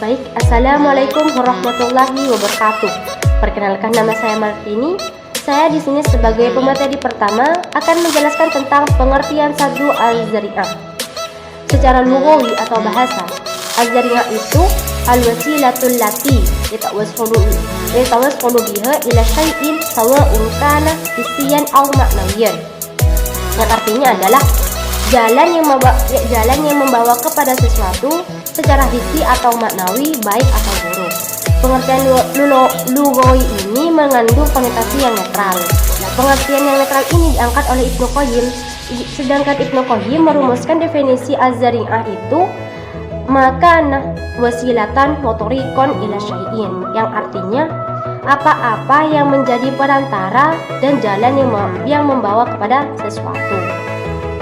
Baik, Assalamualaikum warahmatullahi wabarakatuh. Perkenalkan, nama saya Martini. Saya di sini sebagai pemateri pertama akan menjelaskan tentang pengertian saddu al-zari'ah. Secara lughawi atau bahasa, al-zari'ah itu al-wasilatul lati yatawassalu biha ila syai'in sawa'un kana hissiyan aw ma'nawiyan. Yang artinya adalah jalan yang membawa kepada sesuatu secara hissi atau maknawi, baik atau buruk. Pengertian lughawi ini mengandung konotasi yang netral. Nah, pengertian yang netral ini diangkat oleh Ibnu Qayyim. Sedangkan Ibnu Qayyim merumuskan definisi az-zari'ah itu makana wasilatan motorikon ila syai'in, yang artinya apa-apa yang menjadi perantara dan jalan yang membawa kepada sesuatu.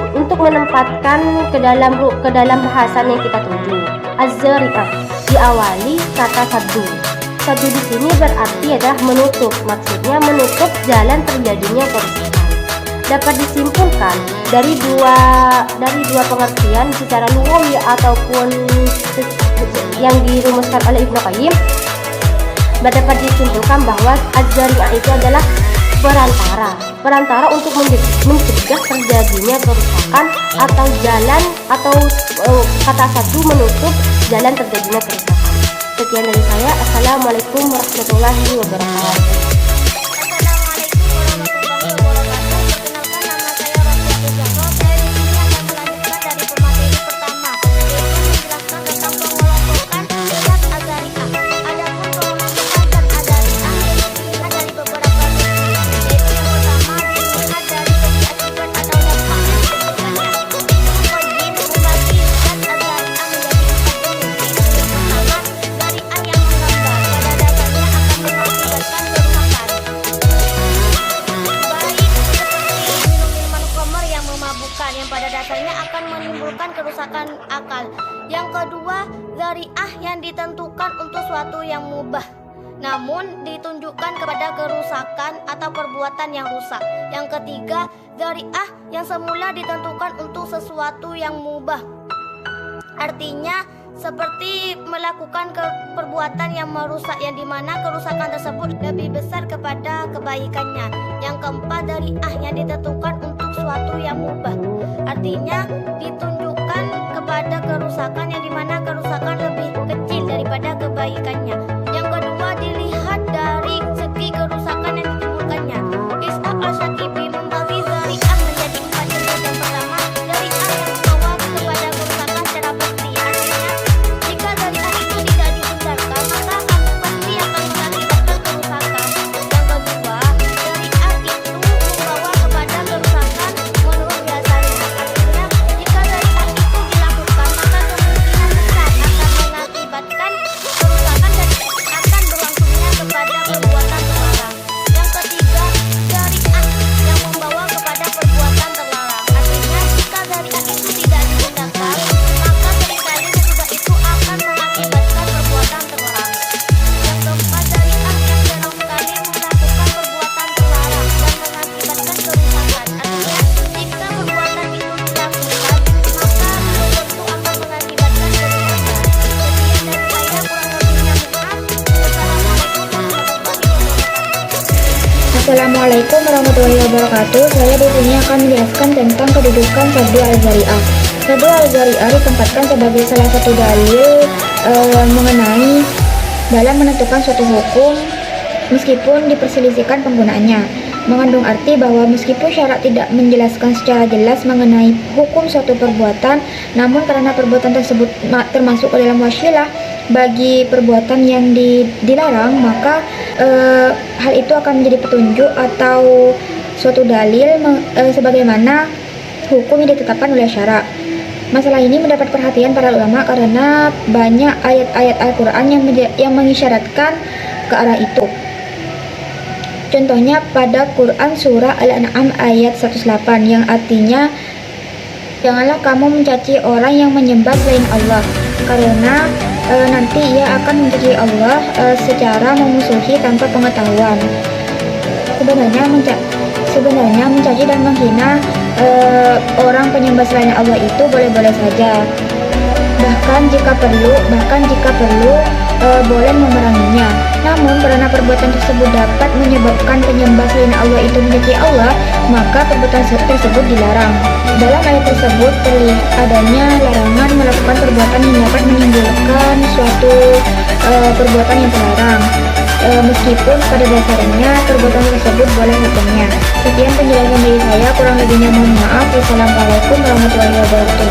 Untuk menempatkan ke dalam bahasan yang kita tuju, az-zari'ah diawali kata saddu. Saddu di sini berarti adalah menutup, maksudnya menutup jalan terjadinya kerusakan. Dapat disimpulkan dari dua pengertian secara lughawi ataupun yang dirumuskan oleh Ibnu Qayyim, dapat disimpulkan bahwa az-zari'ah itu adalah perantara untuk mencegah terjadinya kerusakan, atau jalan kata saddu menutup jalan terjadinya kerusakan. Sekian dari saya. Assalamualaikum warahmatullahi wabarakatuh. Yang pada dasarnya akan menimbulkan kerusakan akal. Yang kedua, zari'ah yang ditentukan untuk suatu yang mubah, namun ditunjukkan kepada kerusakan atau perbuatan yang rusak. Yang ketiga, zari'ah yang semula ditentukan untuk sesuatu yang mubah, artinya seperti melakukan perbuatan yang merusak, yang dimana kerusakan tersebut lebih besar kepada kebaikannya. Yang keempat, zari'ah yang ditentukan untuk suatu yang mubah, artinya ditunjukkan kepada kerusakan yang dimana kerusakan lebih kecil daripada kebaikannya. Yang kedua, dilihat dari segi kerusakan yang ditimbulkannya. Ishaq al-Shaqibi membagi zari'ah menjadi 4 jenis. Yang pertama, zari'ah yang membawa kepada kerusakan secara pasti, artinya jika zari'ah itu tidak dihindarkan maka pasti akan mengakibatkan kerusakan. Yang kedua, zari'ah itu membawa kepada kerusakan menurut biasanya, artinya jika zari'ah itu dilakukan maka kemungkinan besar akan mengakibatkan kerusakan dan akan berlangsungnya kepada perbuatan terlarang. Yang ketiga, zari'ah yang membawa kepada perbuatan terlarang, artinya jika zari'ah itu tidak dihindarkan maka seringkali sesudah itu akan mengakibatkan perbuatan terlarang. Yang keempat, zari'ah yang jarang sekali melakukan perbuatan terlarang dan mengakibatkan kerusakan, artinya jika perbuatan itu dilakukan maka belum tentu akan mengakibatkan kerusakan. Sekian dari saya, kurang lebihnya mohon maaf. Assalamualaikum warahmatullahi wabarakatuh. Saya di sini akan menjelaskan tentang kedudukan saddu al-zari'ah. Saddu al-zari'ah ditempatkan sebagai salah satu dalil mengenai dalam menentukan suatu hukum meskipun diperselisihkan penggunaannya. Mengandung arti bahwa meskipun syarak tidak menjelaskan secara jelas mengenai hukum suatu perbuatan, namun karena perbuatan tersebut termasuk ke dalam wasilah bagi perbuatan yang dilarang, maka hal itu akan menjadi petunjuk atau suatu dalil sebagaimana hukum yang ditetapkan oleh syarak. Masalah ini mendapat perhatian para ulama karena banyak ayat-ayat Al-Quran yang mengisyaratkan ke arah itu. Contohnya pada Quran surah Al-An'am ayat 108 yang artinya, janganlah kamu mencaci orang yang menyembah selain Allah, karena nanti ia akan mencaci Allah secara memusuhi tanpa pengetahuan. Sebenarnya mencaci dan menghina orang penyembah selain Allah itu boleh-boleh saja. bahkan jika perlu boleh memeranginya. Namun karena perbuatan tersebut dapat menyebabkan penyembah selain Allah itu menyakiti Allah, maka perbuatan tersebut dilarang. Dalam ayat tersebut terlihat adanya larangan melakukan perbuatan yang dapat menimbulkan suatu perbuatan yang terlarang. Meskipun pada dasarnya perbuatan tersebut boleh hukumnya. Sekian penjelasan dari saya, kurang lebihnya mohon maaf. Wassalamualaikum warahmatullahi wabarakatuh.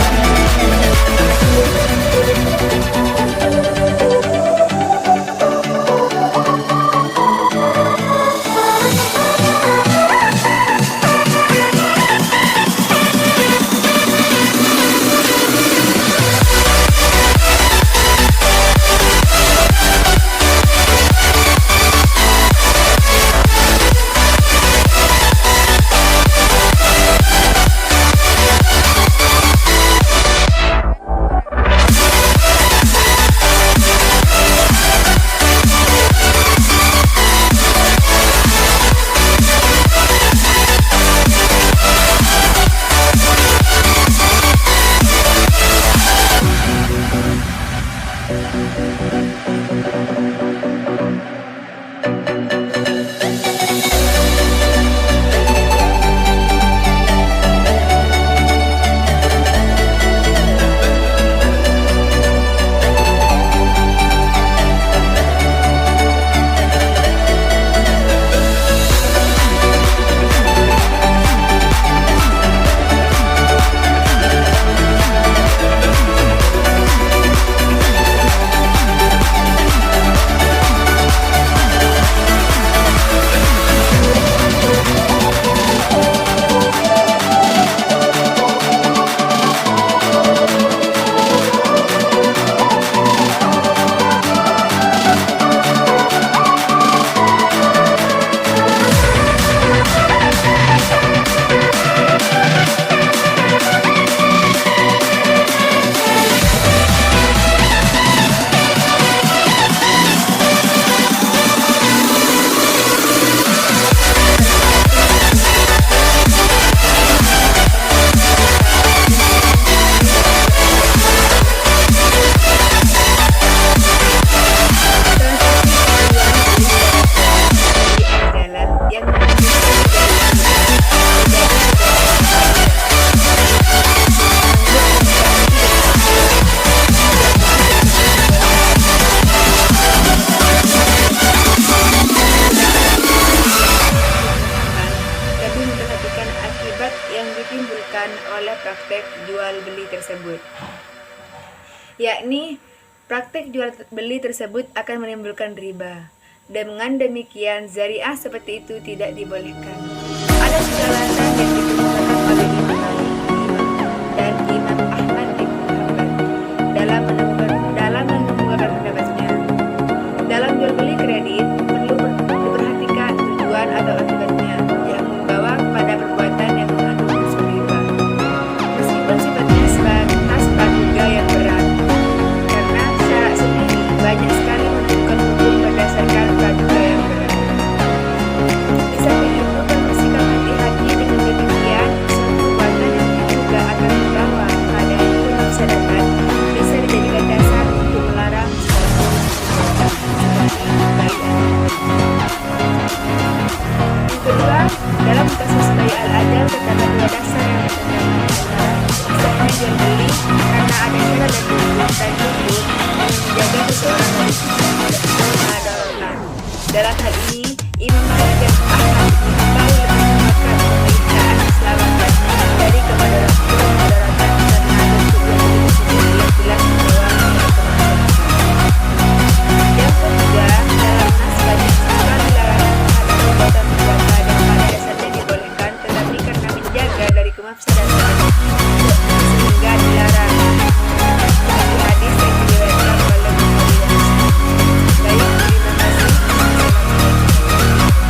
oleh praktek jual beli tersebut, yakni praktek jual beli tersebut akan menimbulkan riba. Dengan demikian, zariah seperti itu tidak dibolehkan. Ada tiga alasan yang dikemukakan oleh Imam Malik dan Imam Ahmad bin Hanbal dalam mengemukakan pendapatnya. Dalam jual beli kredit perlu diperhatikan tujuan atau akibatnya yang membawa kepada perbuatan yang mengandung unsur riba. Meskipun sifatnya sebatas praduga yang berat, karena syarak sendiri banyak sekali menentukan hukum berdasarkan praduga yang berat. Di samping itu, bersikap hati-hati dengan demikian, suatu perbuatan yang diduga akan membawa keadaan itu mafsadatan bisa dijadikan dasar untuk melarang kedua, dalam kasus bayi al-adal terdapat dua dasar yang bertentangan. Sahnya jual beli karena ada syarat dan tuntutan hukum yang menjaga seseorang dari madaratkan. Dalam hal ini